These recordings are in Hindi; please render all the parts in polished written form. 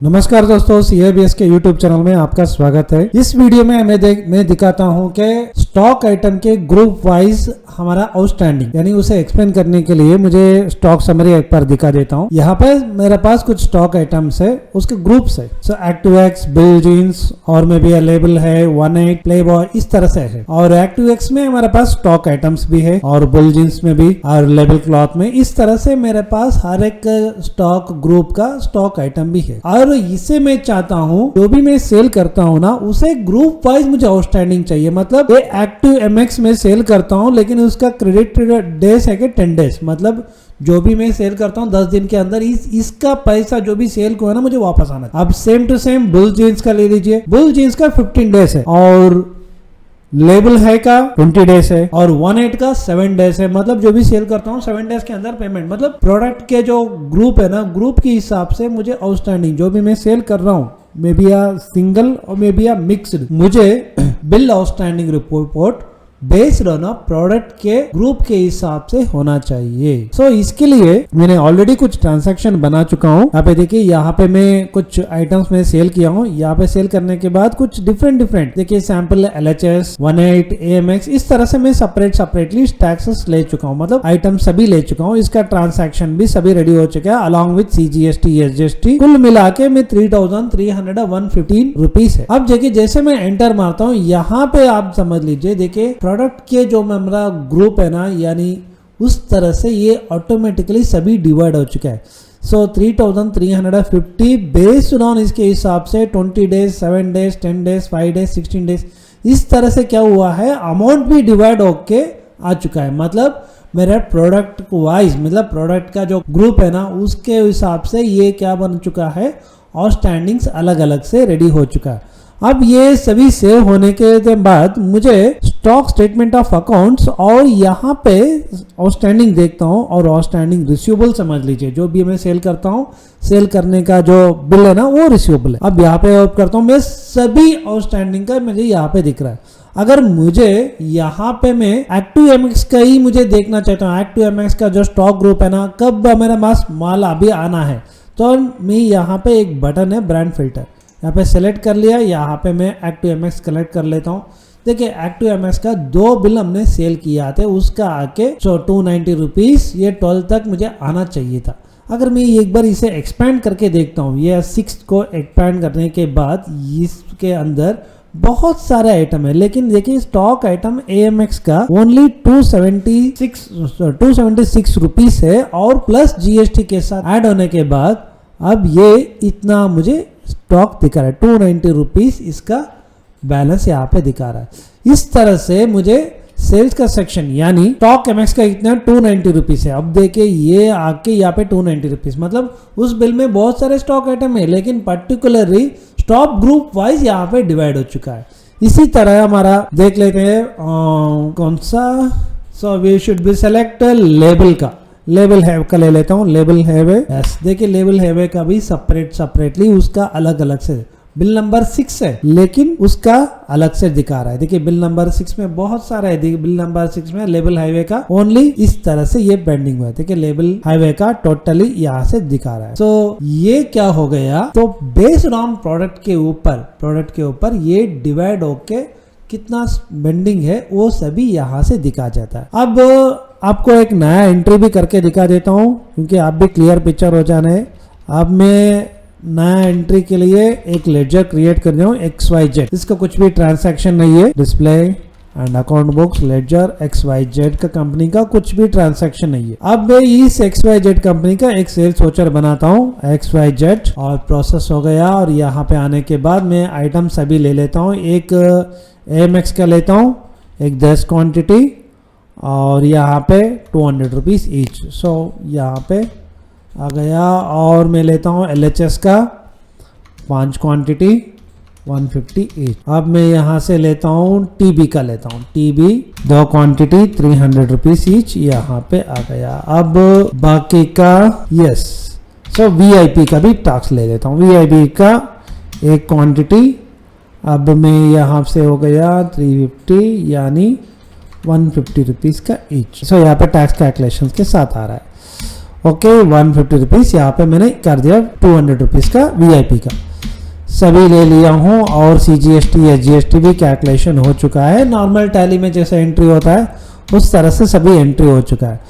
नमस्कार दोस्तों, CIBS के YouTube चैनल में आपका स्वागत है। इस वीडियो में मैं दिखाता हूं कि स्टॉक आइटम के ग्रुप वाइज हमारा आउटस्टैंडिंग, यानी उसे एक्सप्लेन करने के लिए मुझे स्टॉक समरी एक बार दिखा देता हूं। यहाँ पे मेरे पास कुछ स्टॉक आइटम्स है, उसके ग्रुप्स है। सो एक्टिव-एक्स, बिल जीन्स और में भी लेबल है 18, प्लेबॉय, इस तरह से है। और एक्टिव-एक्स में हमारे पास स्टॉक आइटम्स भी है और बिल जीन्स में भी और लेबल क्लॉथ में, इस तरह से मेरे पास हर एक स्टॉक ग्रुप का स्टॉक आइटम भी है। और इसे मैं चाहता हूं जो भी मैं सेल करता हूं ना, उसे ग्रुप वाइज मुझे आउटस्टैंडिंग चाहिए। मतलब ये एक्टिव MX में सेल करता हूं, लेकिन उसका क्रेडिट डेज है कि 10 डेज, मतलब जो भी मैं सेल करता हूं 10 दिन के अंदर इसका पैसा जो भी सेल को है ना, मुझे वापस आना। अब same to same bull jeans का ले लीजिए। बुल जीन्स का 15 डेज है और लेबल है का 20 डेज है और 18 का 7 डेज है। मतलब जो भी सेल करता हूँ 7 डेज के अंदर पेमेंट। मतलब प्रोडक्ट के जो ग्रुप है ना, ग्रुप के हिसाब से मुझे आउटस्टैंडिंग जो भी मैं सेल कर रहा हूँ, मे बी या सिंगल और मे बी या मिक्स्ड, मुझे bill outstanding report based on product के ग्रुप के हिसाब से होना चाहिए। सो इसके लिए मैंने ऑलरेडी कुछ ट्रांजैक्शन बना चुका हूँ। यहाँ पे देखिए, यहाँ पे मैं कुछ आइटम्स में सेल किया हूँ। यहाँ पे सेल करने के बाद कुछ डिफरेंट देखिए सैंपल LHS 18 AMX, इस तरह से मैं सेपरेटली टैक्सेस ले चुका हूँ। मतलब आइटम सभी ले चुका हूँ, इसका ट्रांसैक्शन भी सभी रेडी हो चुका है अलॉन्ग विद CGST SGST। कुल मिला के में 3,315 रुपीज है। अब देखिए जैसे मैं एंटर मारता हूँ, यहाँ पे आप समझ लीजिए, देखिए प्रोडक्ट के जो मेरा ग्रुप है ना, यानी उस तरह से ये ऑटोमेटिकली सभी डिवाइड हो चुका है। सो 3,350 बेस्ड ऑन इसके हिसाब से 20 days, 7 days, 10 days, 5 days, 16 days, इस तरह से क्या हुआ है, अमाउंट भी डिवाइड होके आ चुका है। मतलब मेरा प्रोडक्ट वाइज, मतलब प्रोडक्ट का जो ग्रुप है ना, उसके हिसाब से ये क्या बन चुका है, आउटस्टैंडिंग्स अलग अलग से रेडी हो चुका है। अब ये सभी सेव होने के बाद मुझे स्टॉक स्टेटमेंट ऑफ अकाउंट्स और यहाँ पे आउटस्टैंडिंग देखता हूँ और आउटस्टैंडिंग रिसीवेबल समझ लीजिए, जो भी मैं सेल करता हूँ, सेल करने का जो बिल है ना, वो रिसीवेबल है। अब यहाँ पे ऑफ करता हूँ मैं, सभी आउटस्टैंडिंग का मुझे यहाँ पे दिख रहा है। अगर मुझे यहाँ पे मैं एक्टिव MX का ही मुझे देखना चाहता हूँ, एक्टिव MX का जो स्टॉक ग्रुप है ना, कब मेरा पास माल अभी आना है, तो मैं यहाँ पे एक बटन है ब्रांड फिल्टर, यहाँ पे सेलेक्ट कर लिया। यहाँ पे मैं एक्टिव MX कलेक्ट कर लेता हूँ। देखिए एक्टिव MX का 2 बिल हमने सेल किया थे, उसका आके 290 रुपीज, ये 12 तक मुझे आना चाहिए था। अगर मैं एक बार इसे एक्सपैंड करके देखता हूँ, ये 6 को एक्सपैंड करने के बाद इसके अंदर बहुत सारे आइटम है, लेकिन देखिए स्टॉक आइटम AMX का ओनली 276 रुपीज है और प्लस GST के साथ ऐड होने के बाद अब ये इतना मुझे स्टॉक दिखा रहा है, 290 रुपीज इसका बैलेंस यहाँ पे दिखा रहा है। इस तरह से मुझे सेल्स का सेक्शन, यानी स्टॉक MX का इतना 290 रुपीज है। अब देखिए ये आके यहाँ पे 290 रुपीज, मतलब उस बिल में बहुत सारे स्टॉक आइटम है, लेकिन पर्टिकुलरली स्टॉक ग्रुप वाइज यहाँ पे डिवाइड हो चुका है। इसी तरह हमारा देख लेते हैं कौन सा। So we should be select label का, लेबल हैव का ले लेता हूँ, लेबल हैव है। यस, देखिए लेबल हैव का भी सेपरेटली उसका अलग अलग से बिल नंबर 6 है, लेकिन उसका अलग से दिखा रहा है। देखिए बिल नंबर 6 में बहुत सारा है, देखिए बिल नंबर 6 में लेबल हाईवे का ओनली इस तरह से ये पेंडिंग हुआ है। देखिए लेबल हाईवे का टोटली यहाँ से दिखा रहा है। तो ये क्या हो गया, तो बेस्ड ऑन प्रोडक्ट के ऊपर ये डिवाइड होके कितना स्पेंडिंग है वो सभी यहाँ से दिखा जाता है। अब आपको एक नया एंट्री भी करके दिखा देता हूँ, क्योंकि आप भी क्लियर पिक्चर हो जाना है। अब मैं नया एंट्री के लिए एक लेजर क्रिएट कर रहा हूँ XYZ, इसका कुछ भी ट्रांसैक्शन नहीं है। Display and account books ledger XYZ का कंपनी का कुछ भी ट्रांसैक्शन नहीं है। अब मैं इस XYZ कंपनी का एक सेल्स वाउचर बनाता हूँ XYZ, और प्रोसेस हो गया। और यहाँ पे आने के बाद मैं आइटम सभी ले लेता हूँ। एक AMX का लेता हूँ, एक 10 क्वांटिटी, और यहाँ पे 200 रुपीज ईच। सो यहाँ पे आ गया। और मैं लेता हूँ LHS का 5 क्वांटिटी 150 ईच। अब मैं यहाँ से लेता हूँ TB का, लेता हूँ TB 2 क्वांटिटी 300 रुपीज ईच, यहाँ पे आ गया। अब बाकी का यस, सो VIP का भी टैक्स ले लेता हूँ, VIP का 1 क्वांटिटी। अब मैं यहाँ से हो गया 350, यानी 150 रुपीज का ईच। सो यहाँ पे टैक्स कैलकुलेशन के साथ आ रहा है। ओके 150 रुपीज़ यहाँ पे मैंने कर दिया 200 रुपीज़ का वीआईपी का सभी ले लिया हूँ और CGST या GST भी कैलकुलेशन हो चुका है। नॉर्मल टैली में जैसे एंट्री होता है उस तरह से सभी एंट्री हो चुका है।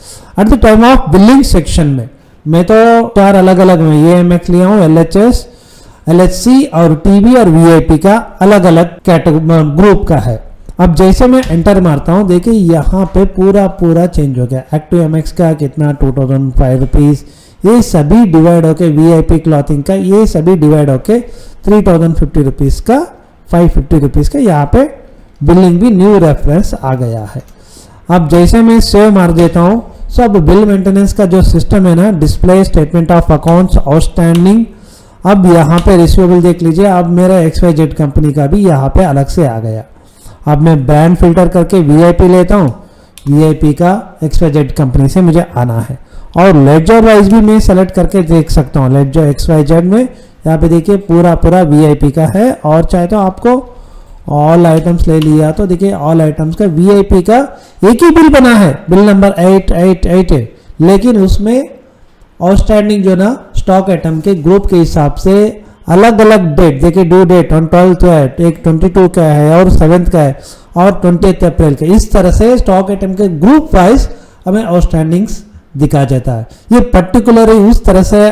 At the time of billing section में मैं तो 4 अलग अलग में ये MX लिया हूँ, LHS, LHC और TB और VIP का अलग अलग कैटेगरी ग्रुप का है। अब जैसे मैं एंटर मारता हूँ देखिए यहाँ पे पूरा चेंज हो गया। एक्टिव MX का कितना 2005 रुपीज़, ये सभी डिवाइड होके VIP क्लॉथिंग का ये सभी डिवाइड होके 3050 रुपीज़ का 550 रुपीज़ का यहाँ पे बिलिंग भी न्यू रेफरेंस आ गया है। अब जैसे मैं सेव मार देता हूँ सब बिल मेंटेनेंस का जो सिस्टम है ना, display statement of accounts outstanding, अब यहाँ पे रिसीवेबल देख लीजिए। अब मेरा XYZ कंपनी का भी यहाँ पे अलग से आ गया। अब मैं ब्रांड फिल्टर करके VIP लेता हूँ, VIP का XYZ कंपनी से मुझे आना है। और लेडजर वाइज भी मैं सेलेक्ट करके देख सकता हूँ। लेडजर XYZ में यहाँ पे देखिए पूरा VIP का है। और चाहे तो आपको ऑल आइटम्स ले लिया तो देखिए ऑल आइटम्स का VIP का एक ही बिल बना है, बिल नंबर 888 है, लेकिन उसमें आउटस्टैंडिंग जो ना स्टॉक आइटम के ग्रुप के हिसाब से अलग अलग डेट देखिए, ड्यू डेट 12 है, एक 22 का है और 7th का है और 20 अप्रैल का। इस तरह से स्टॉक आइटम के ग्रुप वाइज हमें आउटस्टैंडिंग्स दिखा जाता है। ये पर्टिकुलरली उस तरह से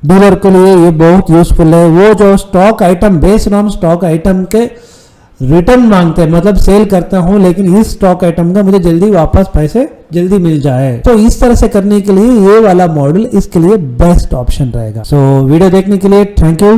डीलर के लिए ये बहुत यूजफुल है। वो जो stock item based on stock item के रिटर्न मांगते हैं, मतलब सेल करता हूं लेकिन इस स्टॉक आइटम का मुझे जल्दी वापस पैसे जल्दी मिल जाए, तो इस तरह से करने के लिए ये वाला मॉडल इसके लिए बेस्ट ऑप्शन रहेगा। सो वीडियो देखने के लिए थैंक यू।